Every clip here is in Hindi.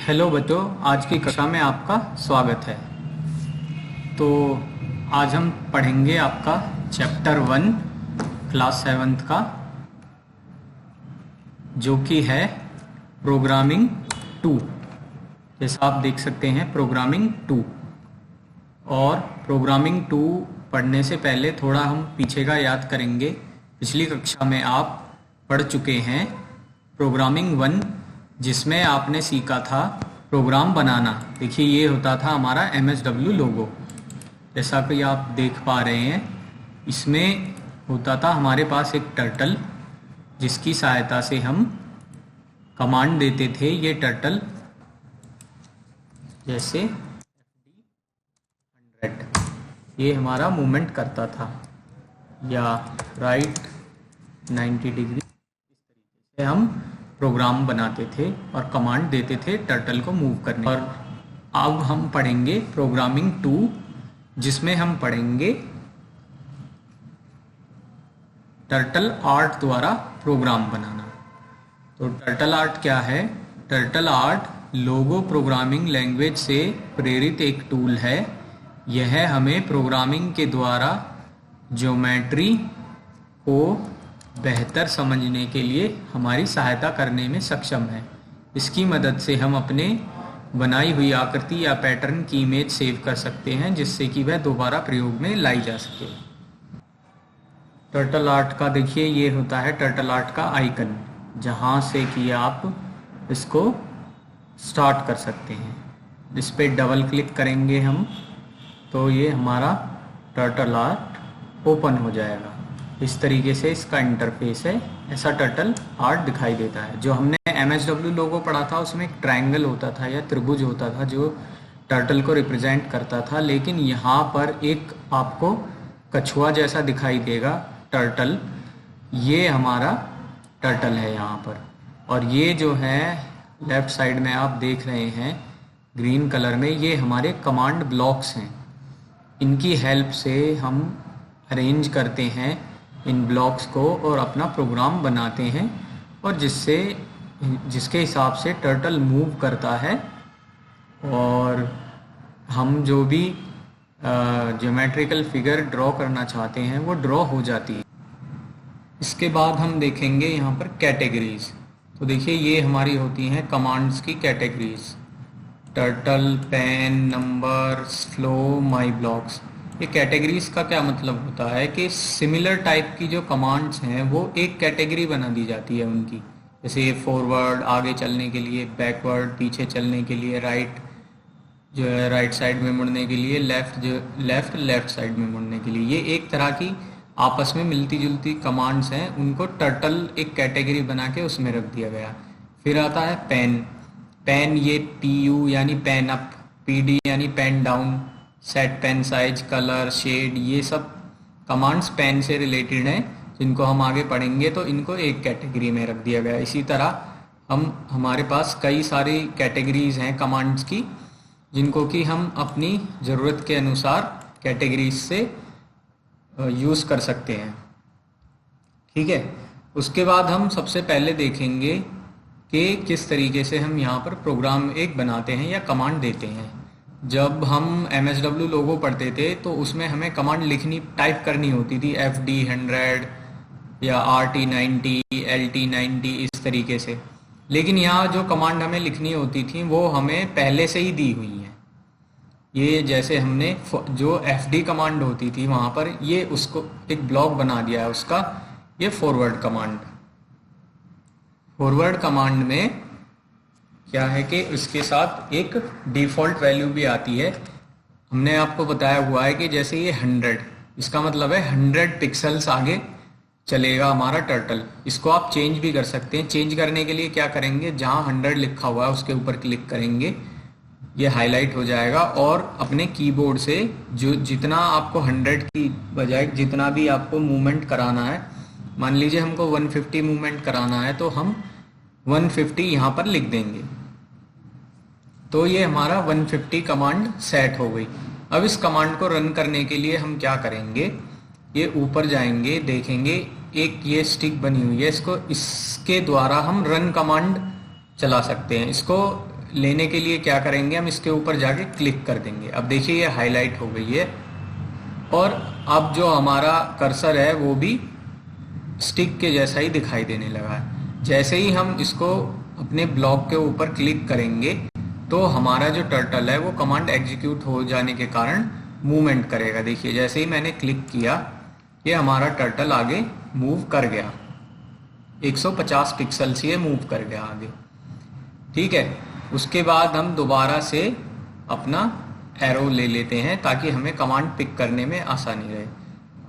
हेलो बच्चों, आज की कक्षा में आपका स्वागत है। तो आज हम पढ़ेंगे आपका चैप्टर 1 क्लास 7th का, जो कि है प्रोग्रामिंग 2। जैसा आप देख सकते हैं प्रोग्रामिंग 2। और प्रोग्रामिंग 2 पढ़ने से पहले थोड़ा हम पीछे का याद करेंगे। पिछली कक्षा में आप पढ़ चुके हैं प्रोग्रामिंग 1, जिसमें आपने सीखा था प्रोग्राम बनाना। देखिए, ये होता था हमारा MSW लोगो, जैसा कि आप देख पा रहे हैं। इसमें होता था हमारे पास एक टर्टल, जिसकी सहायता से हम कमांड देते थे। ये टर्टल जैसे 100, ये हमारा मूवमेंट करता था, या राइट 90 डिग्री। इस तरीके से हम प्रोग्राम बनाते थे और कमांड देते थे टर्टल को मूव करने। और अब हम पढ़ेंगे प्रोग्रामिंग 2, जिसमें हम पढ़ेंगे टर्टल आर्ट द्वारा प्रोग्राम बनाना। तो टर्टल आर्ट क्या है? टर्टल आर्ट लोगो प्रोग्रामिंग लैंग्वेज से प्रेरित एक टूल है। यह हमें प्रोग्रामिंग के द्वारा ज्योमेट्री को बेहतर समझने के लिए हमारी सहायता करने में सक्षम है। इसकी मदद से हम अपने बनाई हुई आकृति या पैटर्न की इमेज सेव कर सकते हैं, जिससे कि वह दोबारा प्रयोग में लाई जा सके। टर्टल आर्ट का देखिए, ये होता है टर्टल आर्ट का आइकन, जहाँ से कि आप इसको स्टार्ट कर सकते हैं। इस पर डबल क्लिक करेंगे हम, तो ये हमारा टर्टल आर्ट ओपन हो जाएगा। इस तरीके से इसका इंटरफेस है। ऐसा टर्टल आर्ट दिखाई देता है। जो हमने MSW लोगो पढ़ा था, उसमें एक ट्रायंगल होता था या त्रिभुज होता था, जो टर्टल को रिप्रेजेंट करता था। लेकिन यहाँ पर एक आपको कछुआ जैसा दिखाई देगा टर्टल। ये हमारा टर्टल है यहाँ पर। और ये जो है लेफ्ट साइड में आप देख रहे हैं ग्रीन कलर में, ये हमारे कमांड ब्लॉक्स हैं। इनकी हेल्प से हम अरेंज करते हैं इन ब्लॉक्स को और अपना प्रोग्राम बनाते हैं, और जिसके हिसाब से टर्टल मूव करता है और हम जो भी ज्योमेट्रिकल फिगर ड्रॉ करना चाहते हैं वो ड्रॉ हो जाती है। इसके बाद हम देखेंगे यहाँ पर कैटेगरीज। तो देखिए, ये हमारी होती हैं कमांड्स की categories: turtle, pen, numbers, flow, my blocks. ये कैटेगरीज का क्या मतलब होता है कि सिमिलर टाइप की जो कमांड्स हैं वो एक कैटेगरी बना दी जाती है उनकी। जैसे फॉरवर्ड आगे चलने के लिए, बैकवर्ड पीछे चलने के लिए, राइट जो है राइट साइड में मुड़ने के लिए, लेफ्ट साइड में मुड़ने के लिए। ये एक तरह की आपस में मिलती जुलती कमांड्स हैं। उनको टर्टल एक कैटेगरी बना के उसमें रख दिया गया। फिर आता है पेन, ये PU यानी पेन अप, PD यानी pen down, set pen size, colour, shade, ये सब कमांड्स पेन से रिलेटेड हैं, जिनको हम आगे पढ़ेंगे। तो इनको एक कैटेगरी में रख दिया गया। इसी तरह हमारे पास कई सारी कैटेगरीज हैं कमांड्स की, जिनको कि हम अपनी ज़रूरत के अनुसार कैटेगरीज से यूज़ कर सकते हैं। ठीक है। उसके बाद हम सबसे पहले देखेंगे कि किस तरीके से हम यहाँ पर प्रोग्राम एक बनाते हैं या कमांड देते हैं। जब हम MSW लोगो पढ़ते थे तो उसमें हमें कमांड लिखनी, टाइप करनी होती थी, FD 100 या RT 90, LT 90, इस तरीके से। लेकिन यहाँ जो कमांड हमें लिखनी होती थी वो हमें पहले से ही दी हुई है। ये जैसे हमने जो FD कमांड होती थी वहाँ पर ये उसको एक ब्लॉक बना दिया है उसका। ये फॉरवर्ड कमांड में क्या है कि उसके साथ एक डिफ़ॉल्ट वैल्यू भी आती है। हमने आपको बताया हुआ है कि जैसे ये 100, इसका मतलब है 100 पिक्सल्स आगे चलेगा हमारा टर्टल। इसको आप चेंज भी कर सकते हैं। चेंज करने के लिए क्या करेंगे, जहाँ 100 लिखा हुआ है उसके ऊपर क्लिक करेंगे, ये हाईलाइट हो जाएगा। और अपने कीबोर्ड से जो जितना आपको 100 की बजाय जितना भी आपको मूवमेंट कराना है, मान लीजिए हमको 150 मूवमेंट कराना है, तो हम 150 यहाँ पर लिख देंगे। तो ये हमारा 150 कमांड सेट हो गई। अब इस कमांड को रन करने के लिए हम क्या करेंगे, ये ऊपर जाएंगे, देखेंगे एक ये स्टिक बनी हुई है, इसके द्वारा हम रन कमांड चला सकते हैं। इसको लेने के लिए क्या करेंगे, हम इसके ऊपर जाके क्लिक कर देंगे। अब देखिए ये हाईलाइट हो गई है और अब जो हमारा कर्सर है वो भी स्टिक के जैसा ही दिखाई देने लगा है। जैसे ही हम इसको अपने ब्लॉक के ऊपर क्लिक करेंगे तो हमारा जो टर्टल है वो कमांड एग्जीक्यूट हो जाने के कारण मूवमेंट करेगा। देखिए जैसे ही मैंने क्लिक किया ये हमारा टर्टल आगे मूव कर गया, 150 पिक्सल से ये मूव कर गया आगे। ठीक है, उसके बाद हम दोबारा से अपना एरो ले लेते हैं ताकि हमें कमांड पिक करने में आसानी रहे।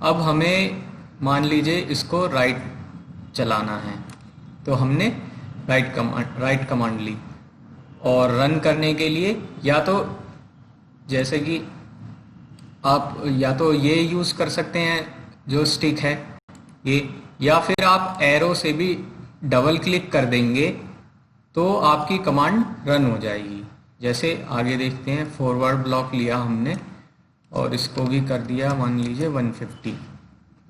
अब हमें मान लीजिए इसको राइट चलाना है तो हमने राइट कमांड ली, और रन करने के लिए या तो जैसे कि आप या तो ये यूज़ कर सकते हैं जो स्टिक है ये, या फिर आप एरो से भी डबल क्लिक कर देंगे तो आपकी कमांड रन हो जाएगी। जैसे आगे देखते हैं, फॉरवर्ड ब्लॉक लिया हमने और इसको भी कर दिया मान लीजिए 150,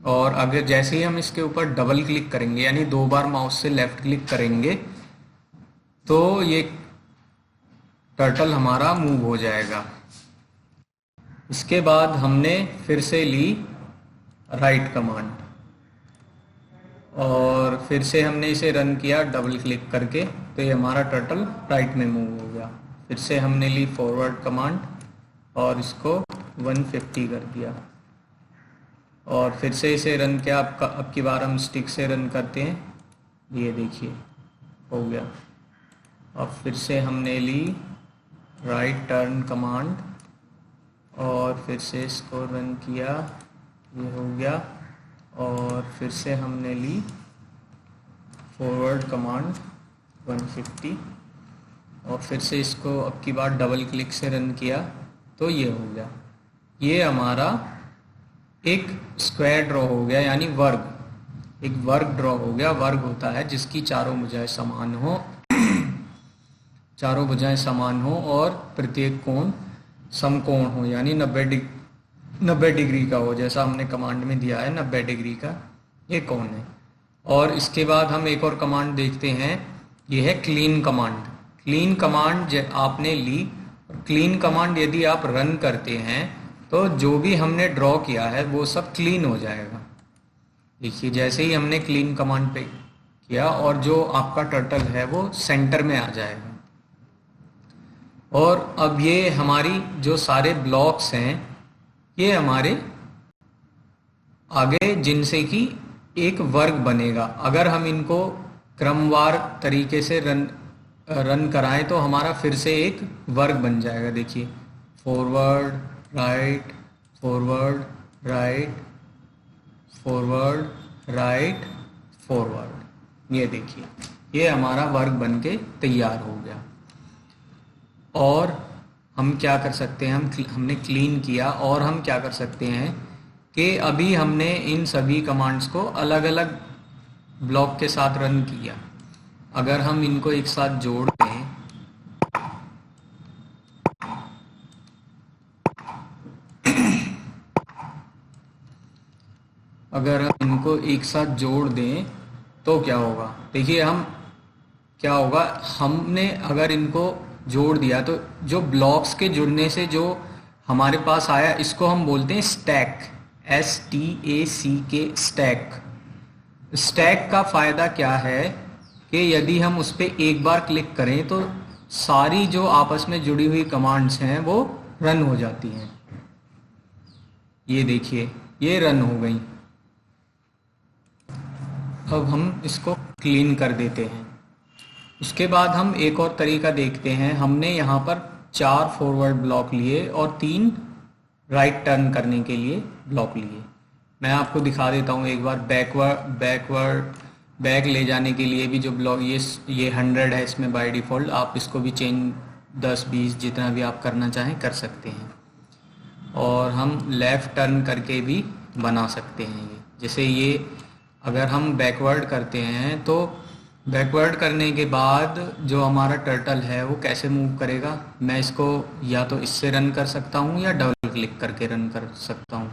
और अगर जैसे ही हम इसके ऊपर डबल क्लिक करेंगे यानी 2 बार माउस से लेफ्ट क्लिक करेंगे तो ये टर्टल हमारा मूव हो जाएगा। इसके बाद हमने फिर से ली राइट कमांड और फिर से हमने इसे रन किया डबल क्लिक करके, तो ये हमारा टर्टल राइट में मूव हो गया। फिर से हमने ली फॉरवर्ड कमांड और इसको 150 कर दिया और फिर से इसे रन किया। अब की बार हम स्टिक से रन करते हैं, ये देखिए हो गया। अब फिर से हमने ली राइट टर्न कमांड और फिर से इसको रन किया, ये हो गया। और फिर से हमने ली फॉरवर्ड कमांड 150 और फिर से इसको अब की बार डबल क्लिक से रन किया तो ये हो गया। ये हमारा एक स्क्वायर ड्रॉ हो गया, यानी वर्ग, एक वर्ग ड्रॉ हो गया। वर्ग होता है जिसकी चारों भुजाएं समान हो चारों भुजाएं समान हो और प्रत्येक कोण समकोण हो, यानी 90 डिग्री का हो, जैसा हमने कमांड में दिया है 90 डिग्री का ये कोण है। और इसके बाद हम एक और कमांड देखते हैं, ये है क्लीन कमांड। क्लीन कमांड आपने ली, क्लीन कमांड यदि आप रन करते हैं तो जो भी हमने ड्रॉ किया है वो सब क्लीन हो जाएगा। देखिए जैसे ही हमने क्लीन कमांड पे किया और जो आपका टर्टल है वो सेंटर में आ जाएगा। और अब ये हमारी जो सारे ब्लॉक्स हैं ये हमारे आगे जिनसे कि एक वर्ग बनेगा। अगर हम इनको क्रमवार तरीके से रन कराएं तो हमारा फिर से एक वर्ग बन जाएगा। देखिए forward right, forward right, forward right, forward, ये देखिए ये हमारा वर्ग बन के तैयार हो गया। और हम क्या कर सकते हैं, हमने क्लीन किया और हम क्या कर सकते हैं कि अभी हमने इन सभी कमांड्स को अलग अलग ब्लॉक के साथ रन किया। अगर हम इनको एक साथ जोड़ दें अगर हम इनको एक साथ जोड़ दें तो क्या होगा, देखिए हम क्या होगा, हमने अगर इनको जोड़ दिया तो जो ब्लॉक्स के जुड़ने से जो हमारे पास आया इसको हम बोलते हैं स्टैक, STACK, स्टैक। स्टैक का फ़ायदा क्या है कि यदि हम उस पर एक बार क्लिक करें तो सारी जो आपस में जुड़ी हुई कमांड्स हैं वो रन हो जाती हैं। ये देखिए ये रन हो गई। अब हम इसको क्लीन कर देते हैं। उसके बाद हम एक और तरीका देखते हैं। हमने यहाँ पर 4 फॉरवर्ड ब्लॉक लिए और 3 राइट टर्न करने के लिए ब्लॉक लिए। मैं आपको दिखा देता हूँ एक बार। बैक ले जाने के लिए भी जो ब्लॉक ये 100 है इसमें बाय डिफ़ॉल्ट, आप इसको भी चेंज 10-20 जितना भी आप करना चाहें कर सकते हैं। और हम लेफ़्ट टर्न करके भी बना सकते हैं। ये जैसे ये अगर हम बैकवर्ड करते हैं तो बैकवर्ड करने के बाद जो हमारा टर्टल है वो कैसे मूव करेगा, मैं इसको या तो इससे रन कर सकता हूँ या डबल क्लिक करके रन कर सकता हूँ।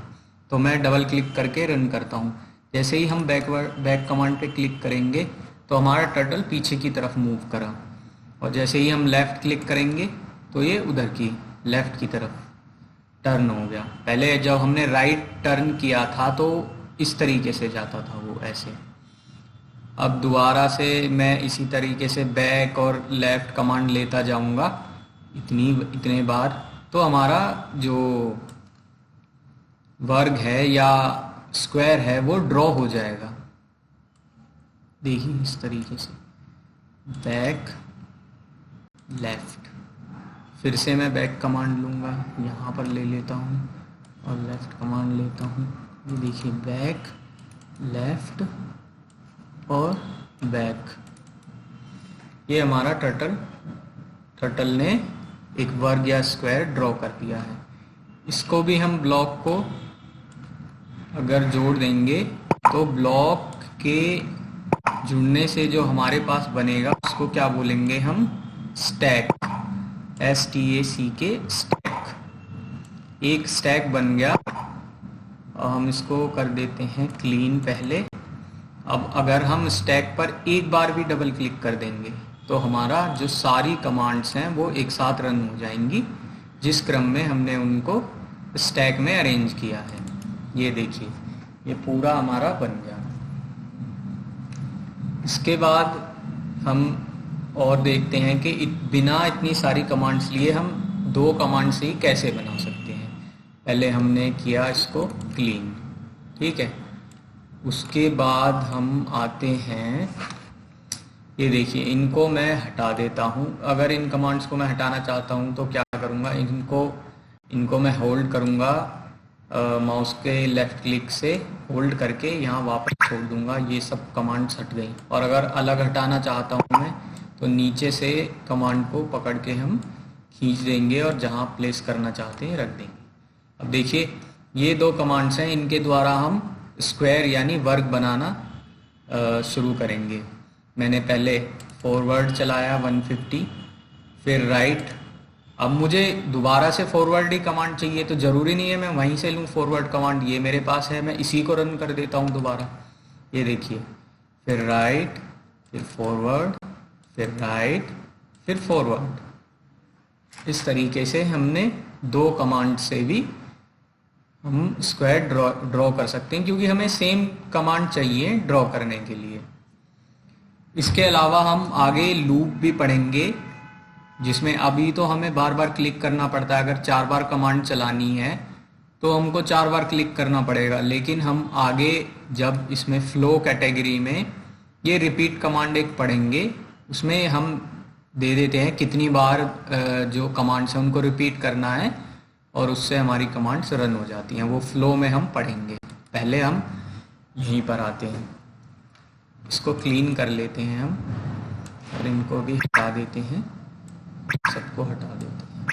तो मैं डबल क्लिक करके रन करता हूँ। जैसे ही हम बैक कमांड पे क्लिक करेंगे तो हमारा टर्टल पीछे की तरफ मूव करा। और जैसे ही हम लेफ़्ट क्लिक करेंगे तो ये उधर की लेफ़्ट की तरफ टर्न हो गया। पहले जब हमने राइट टर्न किया था तो इस तरीके से जाता था वो ऐसे। अब दोबारा से मैं इसी तरीके से बैक और लेफ़्ट कमांड लेता जाऊंगा इतने बार, तो हमारा जो वर्ग है या स्क्वायर है वो ड्रॉ हो जाएगा। देखिए इस तरीके से बैक लेफ़्ट, फिर से मैं बैक कमांड लूँगा, यहाँ पर ले लेता हूँ और लेफ़्ट कमांड लेता हूँ। ये देखिए बैक लेफ़्ट और बैक, ये हमारा टर्टल ने एक वर्ग या स्क्वायर ड्रॉ कर दिया है। इसको भी हम ब्लॉक को अगर जोड़ देंगे तो ब्लॉक के जुड़ने से जो हमारे पास बनेगा उसको क्या बोलेंगे हम, स्टैक, STACK स्टैक। एक स्टैक बन गया और हम इसको कर देते हैं क्लीन पहले। अब अगर हम स्टैक पर एक बार भी डबल क्लिक कर देंगे तो हमारा जो सारी कमांड्स हैं वो एक साथ रन हो जाएंगी जिस क्रम में हमने उनको स्टैक में अरेंज किया है। ये देखिए ये पूरा हमारा बन गया। इसके बाद हम और देखते हैं कि बिना इतनी सारी कमांड्स लिए हम 2 कमांड्स ही कैसे बना सकते हैं। पहले हमने किया इसको क्लीन, ठीक है। उसके बाद हम आते हैं, ये देखिए इनको मैं हटा देता हूँ। अगर इन कमांड्स को मैं हटाना चाहता हूँ तो क्या करूँगा, इनको मैं होल्ड करूँगा, माउस के लेफ़्ट क्लिक से होल्ड करके यहाँ वापस छोड़ दूँगा, ये सब कमांड्स हट गई। और अगर अलग हटाना चाहता हूँ मैं तो नीचे से कमांड को पकड़ के हम खींच देंगे और जहाँ प्लेस करना चाहते हैं रख देंगे। अब देखिए ये 2 कमांड्स हैं, इनके द्वारा हम स्क्वायर यानी वर्ग बनाना शुरू करेंगे। मैंने पहले फॉरवर्ड चलाया 150, फिर राइट। अब मुझे दोबारा से फॉरवर्ड ही कमांड चाहिए तो ज़रूरी नहीं है मैं वहीं से लूँ फॉरवर्ड कमांड, ये मेरे पास है, मैं इसी को रन कर देता हूँ दोबारा। ये देखिए फिर राइट, फिर फॉरवर्ड, फिर राइट, फिर फॉरवर्ड। इस तरीके से हमने 2 कमांड से भी हम स्क्वायर ड्रॉ कर सकते हैं क्योंकि हमें सेम कमांड चाहिए ड्रॉ करने के लिए। इसके अलावा हम आगे लूप भी पढ़ेंगे जिसमें अभी तो हमें बार बार क्लिक करना पड़ता है। अगर 4 बार कमांड चलानी है तो हमको 4 बार क्लिक करना पड़ेगा, लेकिन हम आगे जब इसमें फ्लो कैटेगरी में ये रिपीट कमांड एक पढ़ेंगे उसमें हम दे देते हैं कितनी बार जो कमांड्स हैं उनको रिपीट करना है और उससे हमारी कमांड्स रन हो जाती हैं। वो फ्लो में हम पढ़ेंगे। पहले हम यहीं पर आते हैं, इसको क्लीन कर लेते हैं हम और इनको भी हटा देते हैं, सबको हटा देते हैं,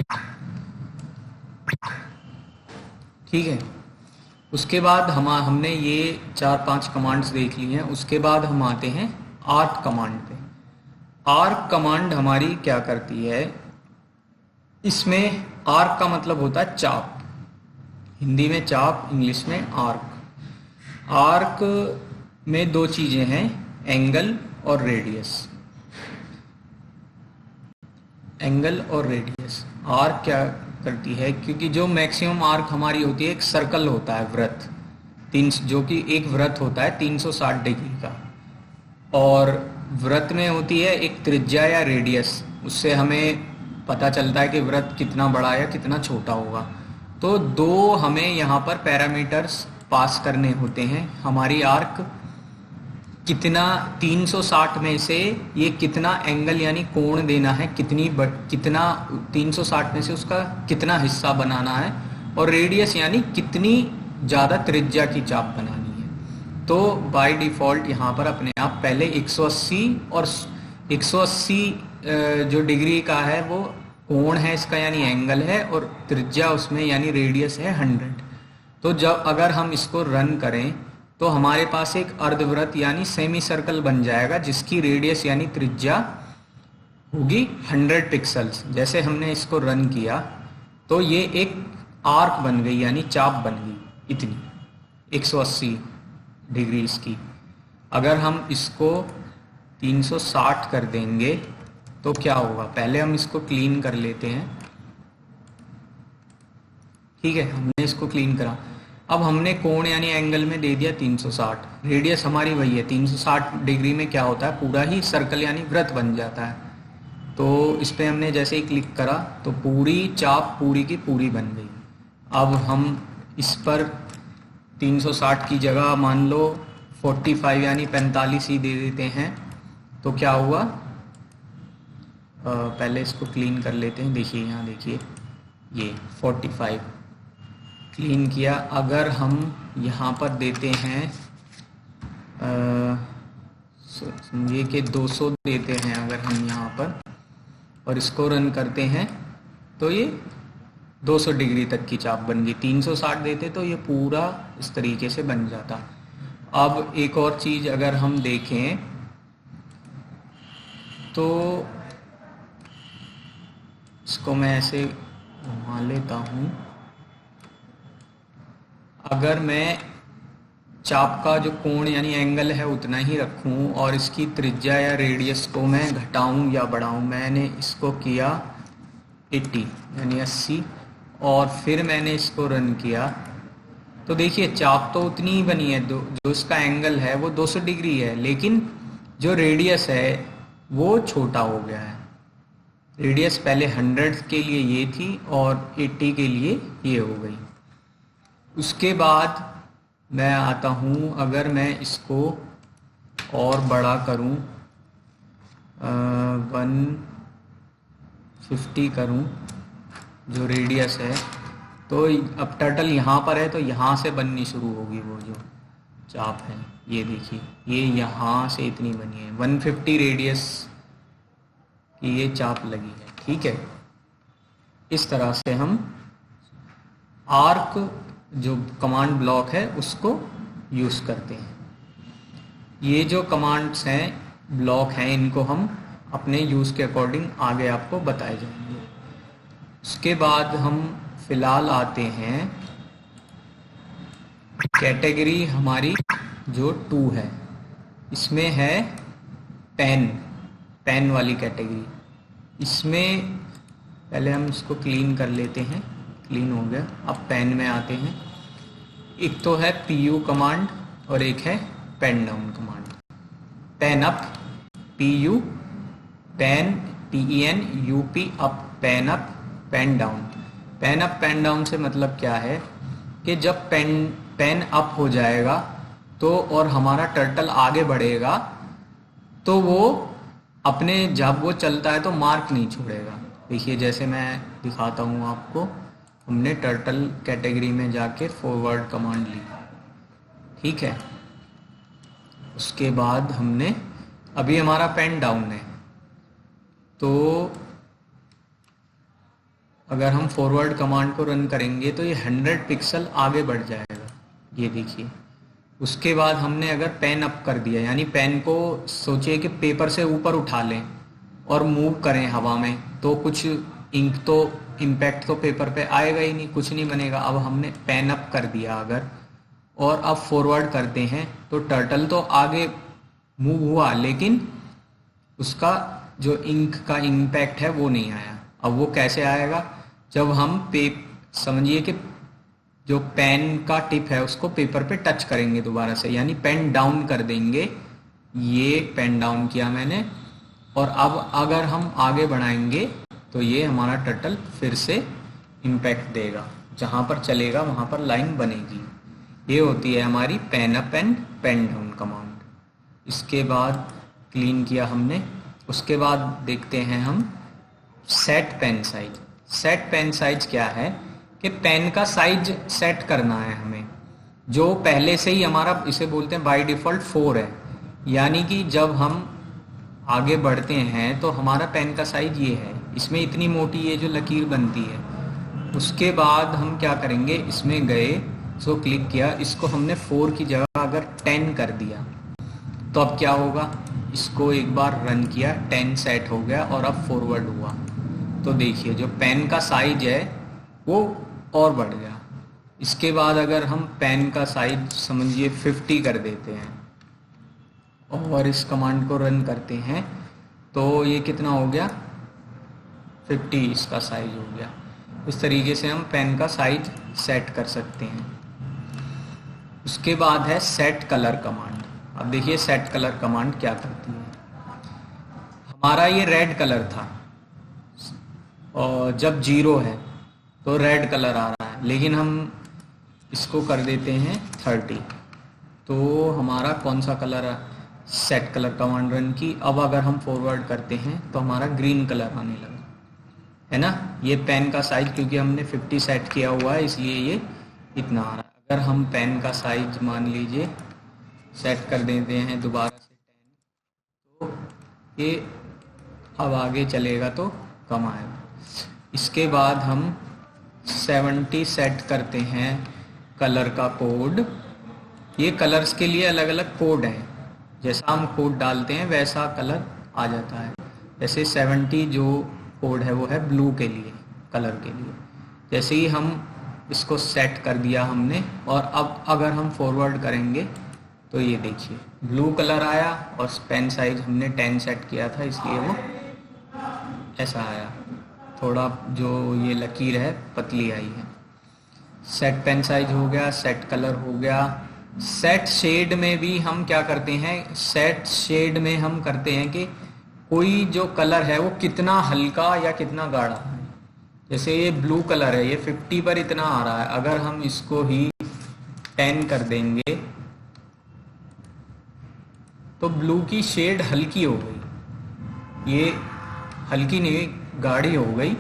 ठीक है। उसके बाद हमने ये 4-5 कमांड्स देख ली हैं। उसके बाद हम आते हैं आर्क कमांड पे। आर्क कमांड हमारी क्या करती है, इसमें आर्क का मतलब होता है चाप, हिंदी में चाप, इंग्लिश में आर्क। आर्क में 2 चीज़ें हैं, एंगल और रेडियस। एंगल और रेडियस। आर्क क्या करती है, क्योंकि जो मैक्सिमम आर्क हमारी होती है एक सर्कल होता है वृत्त, जो कि एक वृत्त होता है 360 डिग्री का, और वृत्त में होती है एक त्रिज्या या रेडियस, उससे हमें पता चलता है कि वृत्त कितना बड़ा या कितना छोटा होगा। तो 2 हमें यहाँ पर पैरामीटर्स पास करने होते हैं। हमारी आर्क कितना 360 में से ये कितना एंगल यानी कोण देना है, कितना 360 में से उसका कितना हिस्सा बनाना है, और रेडियस यानी कितनी ज़्यादा त्रिज्या की चाप बनानी है। तो बाय डिफ़ॉल्ट यहाँ पर अपने आप पहले 180 और 180 जो डिग्री का है वो कोण है इसका यानी एंगल है, और त्रिज्या उसमें यानी रेडियस है 100। तो जब अगर हम इसको रन करें तो हमारे पास एक अर्धवृत्त यानी सेमी सर्कल बन जाएगा जिसकी रेडियस यानी त्रिज्या होगी 100 पिक्सल्स। जैसे हमने इसको रन किया तो ये एक आर्क बन गई यानी चाप बन गई इतनी 180 डिग्री की। अगर हम इसको 360 कर देंगे तो क्या होगा, पहले हम इसको क्लीन कर लेते हैं। ठीक है, हमने इसको क्लीन करा। अब हमने कोण यानी एंगल में दे दिया 360, रेडियस हमारी वही है। 360 डिग्री में क्या होता है, पूरा ही सर्कल यानी वृत्त बन जाता है। तो इस पर हमने जैसे ही क्लिक करा तो पूरी चाप पूरी की पूरी बन गई। अब हम इस पर 360 की जगह मान लो 45 यानी 45 ही दे देते हैं। तो क्या हुआ, पहले इसको क्लीन कर लेते हैं। देखिए यहाँ देखिए, ये 45 क्लीन किया। अगर हम यहाँ पर देते हैं समझिए कि 200 देते हैं अगर हम यहाँ पर, और इसको रन करते हैं तो ये 200 डिग्री तक की चाप बन गई। 360 देते तो ये पूरा इस तरीके से बन जाता। अब एक और चीज़ अगर हम देखें तो इसको मैं ऐसे घुमा लेता हूँ। अगर मैं चाप का जो कोण यानी एंगल है उतना ही रखूं और इसकी त्रिज्या या रेडियस को मैं घटाऊं या बढ़ाऊं, मैंने इसको किया 80 यानी 80 और फिर मैंने इसको रन किया तो देखिए चाप तो उतनी ही बनी है, जो इसका एंगल है वो 200 डिग्री है, लेकिन जो रेडियस है वो छोटा हो गया है। रेडियस पहले 100 के लिए ये थी और 80 के लिए ये हो गई। उसके बाद मैं आता हूँ, अगर मैं इसको और बड़ा करूँ 150 करूँ जो रेडियस है, तो अब टर्टल यहाँ पर है तो यहाँ से बननी शुरू होगी वो जो चाप है। ये देखिए ये यहाँ से इतनी बनी है, 150 रेडियस की ये चाप लगी है। ठीक है, इस तरह से हम आर्क जो कमांड ब्लॉक है उसको यूज़ करते हैं। ये जो कमांड्स हैं ब्लॉक हैं इनको हम अपने यूज़ के अकॉर्डिंग आगे आपको बताए जाएंगे। उसके बाद हम फिलहाल आते हैं कैटेगरी हमारी जो 2 है, इसमें है पेन वाली कैटेगरी। इसमें पहले हम इसको क्लीन कर लेते हैं, क्लीन हो गया। अब पेन में आते हैं, एक तो है PU कमांड और एक है pen down command. Pen up PU, pen PEN UP up, pen up pen down. Pen up pen down से मतलब क्या है कि जब पेन अप हो जाएगा तो और हमारा टर्टल आगे बढ़ेगा तो वो अपने जब वो चलता है तो मार्क नहीं छोड़ेगा। देखिए जैसे मैं दिखाता हूँ आपको, हमने टर्टल कैटेगरी में जाके फॉरवर्ड कमांड ली। ठीक है, उसके बाद हमने अभी हमारा पेन डाउन है तो अगर हम फॉरवर्ड कमांड को रन करेंगे तो ये 100 पिक्सल आगे बढ़ जाएगा। ये देखिए, उसके बाद हमने अगर पेन अप कर दिया यानी पेन को सोचिए कि पेपर से ऊपर उठा लें और मूव करें हवा में, तो कुछ इंक तो इम्पैक्ट तो पेपर पे आएगा ही नहीं, कुछ नहीं बनेगा। अब हमने पेन अप कर दिया अगर और अब फॉरवर्ड करते हैं तो टर्टल तो आगे मूव हुआ लेकिन उसका जो इंक का इम्पैक्ट है वो नहीं आया। अब वो कैसे आएगा, जब हम समझिए कि जो पेन का टिप है उसको पेपर पे टच करेंगे दोबारा से, यानी पेन डाउन कर देंगे। ये पेन डाउन किया मैंने और अब अगर हम आगे बढ़ाएंगे तो ये हमारा टर्टल फिर से इम्पैक्ट देगा, जहाँ पर चलेगा वहाँ पर लाइन बनेगी। ये होती है हमारी pen up and pen down command. इसके बाद क्लीन किया हमने, उसके बाद देखते हैं हम set pen size. Set pen size क्या है कि पेन का साइज सेट करना है हमें, जो पहले से ही हमारा इसे बोलते हैं बाय डिफ़ॉल्ट 4 है, यानी कि जब हम आगे बढ़ते हैं तो हमारा पेन का साइज ये है, इसमें इतनी मोटी ये जो लकीर बनती है। उसके बाद हम क्या करेंगे, इसमें गए सो क्लिक किया, इसको हमने 4 की जगह अगर 10 कर दिया तो अब क्या होगा, इसको एक बार रन किया, 10 सेट हो गया और अब फॉरवर्ड हुआ तो देखिए जो पेन का साइज है वो और बढ़ गया। इसके बाद अगर हम पेन का साइज समझिए 50 कर देते हैं और इस कमांड को रन करते हैं तो ये कितना हो गया, 50 इसका साइज हो गया। इस तरीके से हम पेन का साइज सेट कर सकते हैं। उसके बाद है सेट कलर कमांड। अब देखिए सेट कलर कमांड क्या करती है। हमारा ये रेड कलर था और जब 0 है तो रेड कलर आ रहा है, लेकिन हम इसको कर देते हैं 30 तो हमारा कौन सा colour set colour command run की। अब अगर हम फॉरवर्ड करते हैं तो हमारा ग्रीन कलर आने लगा, है ना। ये पेन का साइज क्योंकि हमने 50 सेट किया हुआ है इसलिए ये इतना आ रहा है। अगर हम पेन का साइज मान लीजिए सेट कर देते हैं दोबारा से 10 तो ये अब आगे चलेगा तो कम आएगा। इसके बाद हम 70 सेट करते हैं कलर का कोड। ये कलर्स के लिए अलग अलग कोड हैं, जैसा हम कोड डालते हैं वैसा कलर आ जाता है। जैसे 70 जो कोड है वो है ब्लू के लिए, कलर के लिए। जैसे ही हम इसको सेट कर दिया हमने और अब अगर हम फॉरवर्ड करेंगे तो ये देखिए ब्लू कलर आया और पेन साइज हमने 10 सेट किया था इसलिए वो ऐसा आया, थोड़ा जो ये लकीर है पतली आई है। सेट पेन साइज हो गया, सेट कलर हो गया। सेट शेड में भी हम क्या करते हैं, सेट शेड में हम करते हैं कि कोई जो कलर है वो कितना हल्का या कितना गाढ़ा है। जैसे ये ब्लू कलर है, ये 50 पर इतना आ रहा है, अगर हम इसको ही 10 कर देंगे तो ब्लू की शेड हल्की हो गई, ये हल्की नहीं गाढ़ी हो गई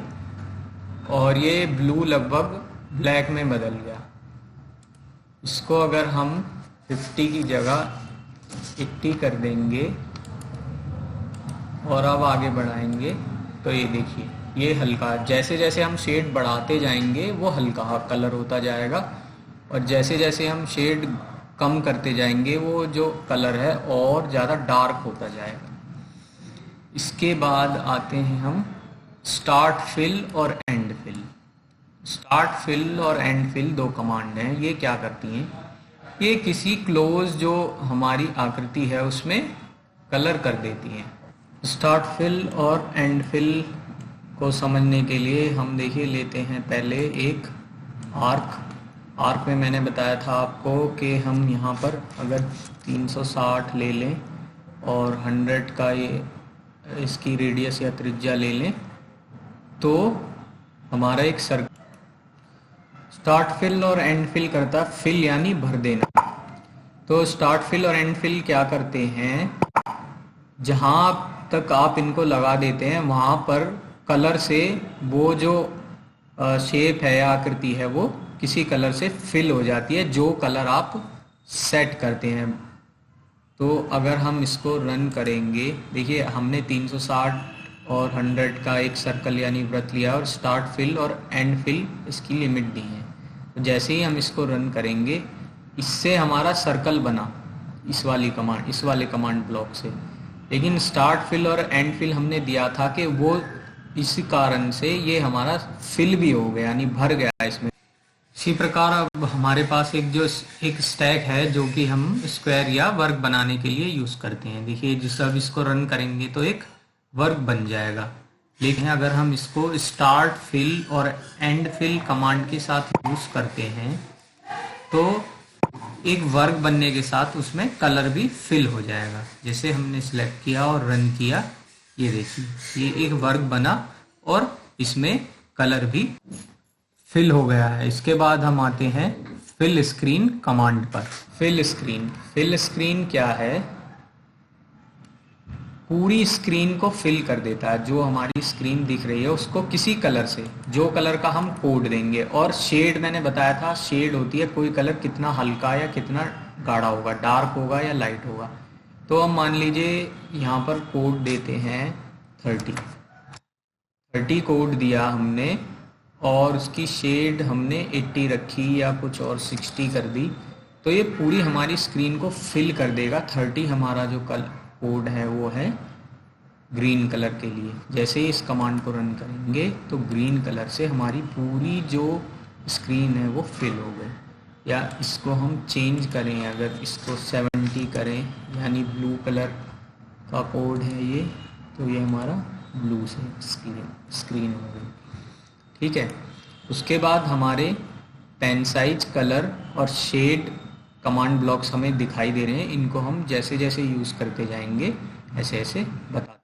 और ये ब्लू लगभग ब्लैक में बदल गया। इसको अगर हम 50 की जगह 80 कर देंगे और अब आगे बढ़ाएंगे तो ये देखिए ये हल्का, जैसे जैसे हम शेड बढ़ाते जाएंगे वो हल्का कलर होता जाएगा और जैसे जैसे हम शेड कम करते जाएंगे वो जो कलर है और ज़्यादा डार्क होता जाएगा। इसके बाद आते हैं हम स्टार्ट फिल और एंड फिल। स्टार्ट फिल और एंड फिल दो कमांड हैं। ये क्या करती हैं, ये किसी क्लोज जो हमारी आकृति है उसमें कलर कर देती हैं। स्टार्ट फिल और एंड फिल को समझने के लिए हम देखिए लेते हैं पहले एक आर्क में मैंने बताया था आपको कि हम यहाँ पर अगर 360 ले लें और 100 का ये इसकी रेडियस या त्रिज्या ले लें तो हमारा एक सर्कल। स्टार्ट फिल और एंड फिल करता फिल यानी भर देना। तो स्टार्ट फिल और एंड फिल क्या करते हैं, जहाँ तक आप इनको लगा देते हैं वहाँ पर कलर से वो जो शेप है या आकृति है वो किसी कलर से फिल हो जाती है जो कलर आप सेट करते हैं। तो अगर हम इसको रन करेंगे, देखिए हमने 360 और 100 का एक सर्कल यानी वृत्त लिया और स्टार्ट फिल और एंड फिल इसकी लिमिट दी है। तो जैसे ही हम इसको रन करेंगे इससे हमारा सर्कल बना इस वाले कमांड ब्लॉक से, लेकिन स्टार्ट फिल और एंड फिल हमने दिया था कि वो इसी कारण से ये हमारा फिल भी हो गया यानी भर गया इसमें। इसी प्रकार अब हमारे पास एक स्टैक है जो कि हम स्क्वायर या वर्ग बनाने के लिए यूज़ करते हैं। देखिए जिस अब इसको रन करेंगे तो एक वर्ग बन जाएगा, लेकिन अगर हम इसको स्टार्ट फिल और एंड फिल कमांड के साथ यूज़ करते हैं तो एक वर्ग बनने के साथ उसमें कलर भी फिल हो जाएगा। जैसे हमने सिलेक्ट किया और रन किया, ये देखिए ये एक वर्ग बना और इसमें कलर भी फिल हो गया है। इसके बाद हम आते हैं फिल स्क्रीन कमांड पर। फिल स्क्रीन क्या है, पूरी स्क्रीन को फिल कर देता है। जो हमारी स्क्रीन दिख रही है उसको किसी कलर से, जो कलर का हम कोड देंगे। और शेड मैंने बताया था, शेड होती है कोई कलर कितना हल्का या कितना गाढ़ा होगा, डार्क होगा या लाइट होगा। तो हम मान लीजिए यहाँ पर कोड देते हैं 30 कोड दिया हमने और उसकी शेड हमने 80 रखी या कुछ और 60 कर दी, तो ये पूरी हमारी स्क्रीन को फिल कर देगा। 30 हमारा जो कोड है वो है ग्रीन कलर के लिए। जैसे ही इस कमांड को रन करेंगे तो ग्रीन कलर से हमारी पूरी जो स्क्रीन है वो फिल हो गई। या इसको हम चेंज करें, अगर इसको 70 करें यानी ब्लू कलर का कोड है ये, तो ये हमारा ब्लू से स्क्रीन हो गई। ठीक है, उसके बाद हमारे पेन साइज, कलर और शेड कमांड ब्लॉक्स हमें दिखाई दे रहे हैं। इनको हम जैसे जैसे यूज़ करते जाएंगे ऐसे ऐसे बता